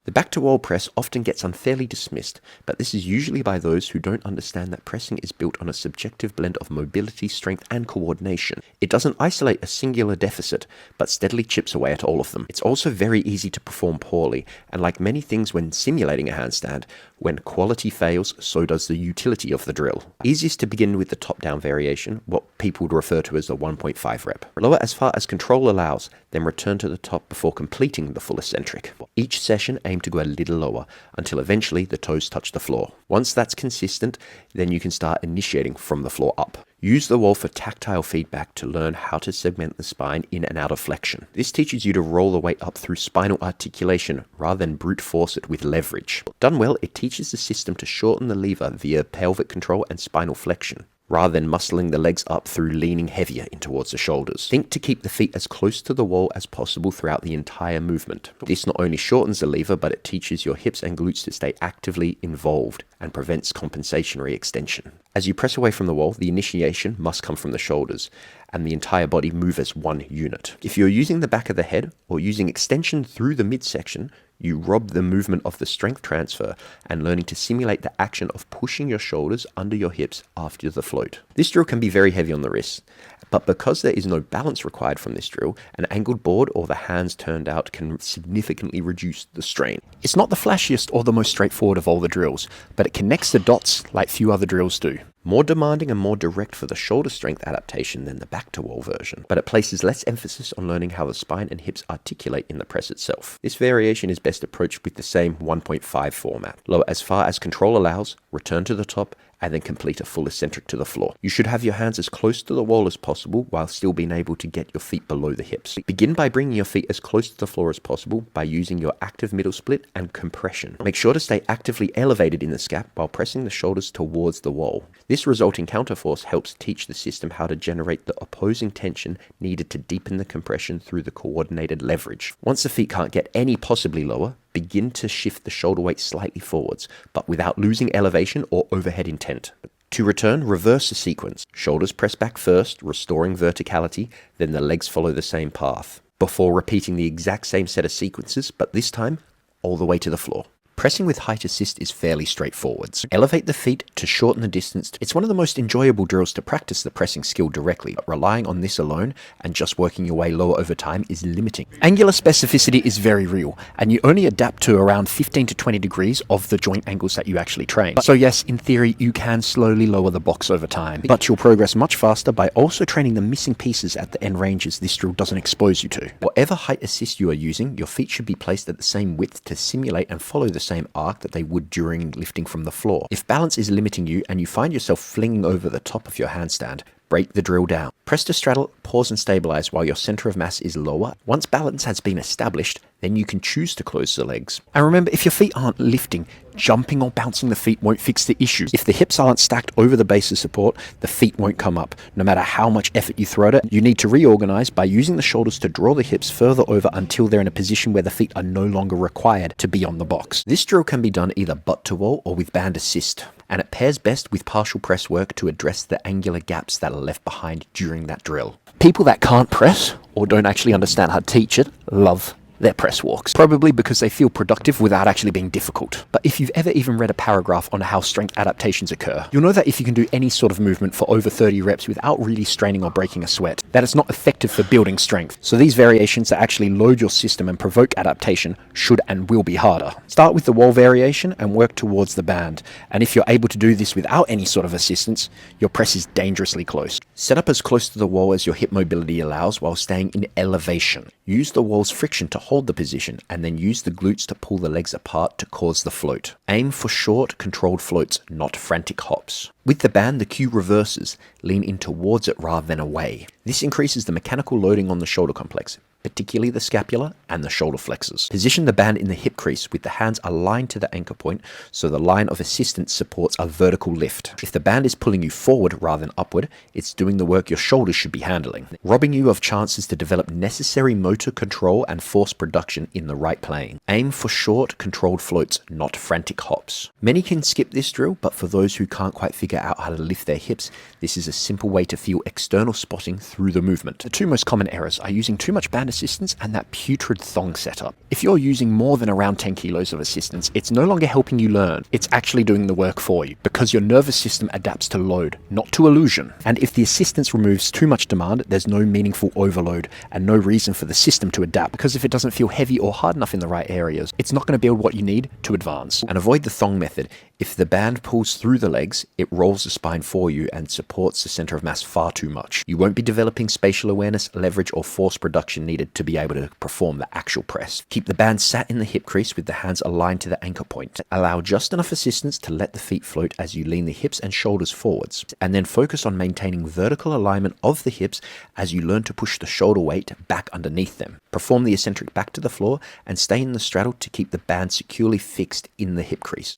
The back-to-wall press often gets unfairly dismissed, but this is usually by those who don't understand that pressing is built on a subjective blend of mobility, strength, and coordination. It doesn't isolate a singular deficit, but steadily chips away at all of them. It's also very easy to perform poorly, and like many things when simulating a handstand, when quality fails, so does the utility of the drill. Easiest to begin with the top-down variation, what people would refer to as the 1.5 rep. Lower as far as control allows, then return to the top before completing the full eccentric. Each session aim to go a little lower, until eventually the toes touch the floor. Once that's consistent, then you can start initiating from the floor up. Use the wall for tactile feedback to learn how to segment the spine in and out of flexion. This teaches you to roll the weight up through spinal articulation rather than brute force it with leverage. Done well, it teaches the system to shorten the lever via pelvic control and spinal flexion, rather than muscling the legs up through leaning heavier in towards the shoulders. Think to keep the feet as close to the wall as possible throughout the entire movement. This not only shortens the lever, but it teaches your hips and glutes to stay actively involved and prevents compensatory extension. As you press away from the wall, the initiation must come from the shoulders, and the entire body move as one unit. If you're using the back of the head or using extension through the midsection, you rob the movement of the strength transfer and learning to simulate the action of pushing your shoulders under your hips after the float. This drill can be very heavy on the wrists, but because there is no balance required from this drill, an angled board or the hands turned out can significantly reduce the strain. It's not the flashiest or the most straightforward of all the drills, but it connects the dots like few other drills do. More demanding and more direct for the shoulder strength adaptation than the back-to-wall version, but it places less emphasis on learning how the spine and hips articulate in the press itself. This variation is best approached with the same 1.5 format. Lower as far as control allows, return to the top, and then complete a full eccentric to the floor. You should have your hands as close to the wall as possible while still being able to get your feet below the hips. Begin by bringing your feet as close to the floor as possible by using your active middle split and compression. Make sure to stay actively elevated in the scap while pressing the shoulders towards the wall. This resulting counterforce helps teach the system how to generate the opposing tension needed to deepen the compression through the coordinated leverage. Once the feet can't get any possibly lower, begin to shift the shoulder weight slightly forwards, but without losing elevation or overhead intent. To return, reverse the sequence. Shoulders press back first, restoring verticality, then the legs follow the same path, before repeating the exact same set of sequences, but this time, all the way to the floor. Pressing with height assist is fairly straightforward. Elevate the feet to shorten the distance. It's one of the most enjoyable drills to practice the pressing skill directly, but relying on this alone and just working your way lower over time is limiting. Angular specificity is very real, and you only adapt to around 15 to 20 degrees of the joint angles that you actually train. So yes, in theory, you can slowly lower the box over time, but you'll progress much faster by also training the missing pieces at the end ranges this drill doesn't expose you to. Whatever height assist you are using, your feet should be placed at the same width to simulate and follow the same arc that they would during lifting from the floor. If balance is limiting you and you find yourself flinging over the top of your handstand, break the drill down. Press to straddle, pause and stabilize while your center of mass is lower. Once balance has been established, then you can choose to close the legs. And remember, if your feet aren't lifting, jumping or bouncing the feet won't fix the issue. If the hips aren't stacked over the base of support, the feet won't come up. No matter how much effort you throw at it, you need to reorganize by using the shoulders to draw the hips further over until they're in a position where the feet are no longer required to be on the box. This drill can be done either butt to wall or with band assist, and it pairs best with partial press work to address the angular gaps that are left behind during that drill. People that can't press or don't actually understand how to teach it love their press walks, probably because they feel productive without actually being difficult. But if you've ever even read a paragraph on how strength adaptations occur, you'll know that if you can do any sort of movement for over 30 reps without really straining or breaking a sweat, that it's not effective for building strength. So these variations that actually load your system and provoke adaptation should and will be harder. Start with the wall variation and work towards the band. And if you're able to do this without any sort of assistance, your press is dangerously close. Set up as close to the wall as your hip mobility allows while staying in elevation. Use the wall's friction to hold the position and then use the glutes to pull the legs apart to cause the float. Aim for short, controlled floats, not frantic hops. With the band, the cue reverses. Lean in towards it rather than away. This increases the mechanical loading on the shoulder complex, particularly the scapula and the shoulder flexors. Position the band in the hip crease with the hands aligned to the anchor point so the line of assistance supports a vertical lift. If the band is pulling you forward rather than upward, it's doing the work your shoulders should be handling, robbing you of chances to develop necessary motor control and force production in the right plane. Aim for short, controlled floats, not frantic hops. Many can skip this drill, but for those who can't quite figure out how to lift their hips, this is a simple way to feel external spotting through the movement. The two most common errors are using too much band assistance and that putrid thong setup. If you're using more than around 10 kilos of assistance, it's no longer helping you learn. It's actually doing the work for you because your nervous system adapts to load, not to illusion. And if the assistance removes too much demand, there's no meaningful overload and no reason for the system to adapt, because if it doesn't feel heavy or hard enough in the right areas, it's not going to build what you need to advance. And avoid the thong method. If the band pulls through the legs, it rolls the spine for you and supports the center of mass far too much. You won't be developing spatial awareness, leverage, or force production needed to be able to perform the actual press. Keep the band sat in the hip crease with the hands aligned to the anchor point. Allow just enough assistance to let the feet float as you lean the hips and shoulders forwards, and then focus on maintaining vertical alignment of the hips as you learn to push the shoulder weight back underneath them. Perform the eccentric back to the floor and stay in the straddle to keep the band securely fixed in the hip crease.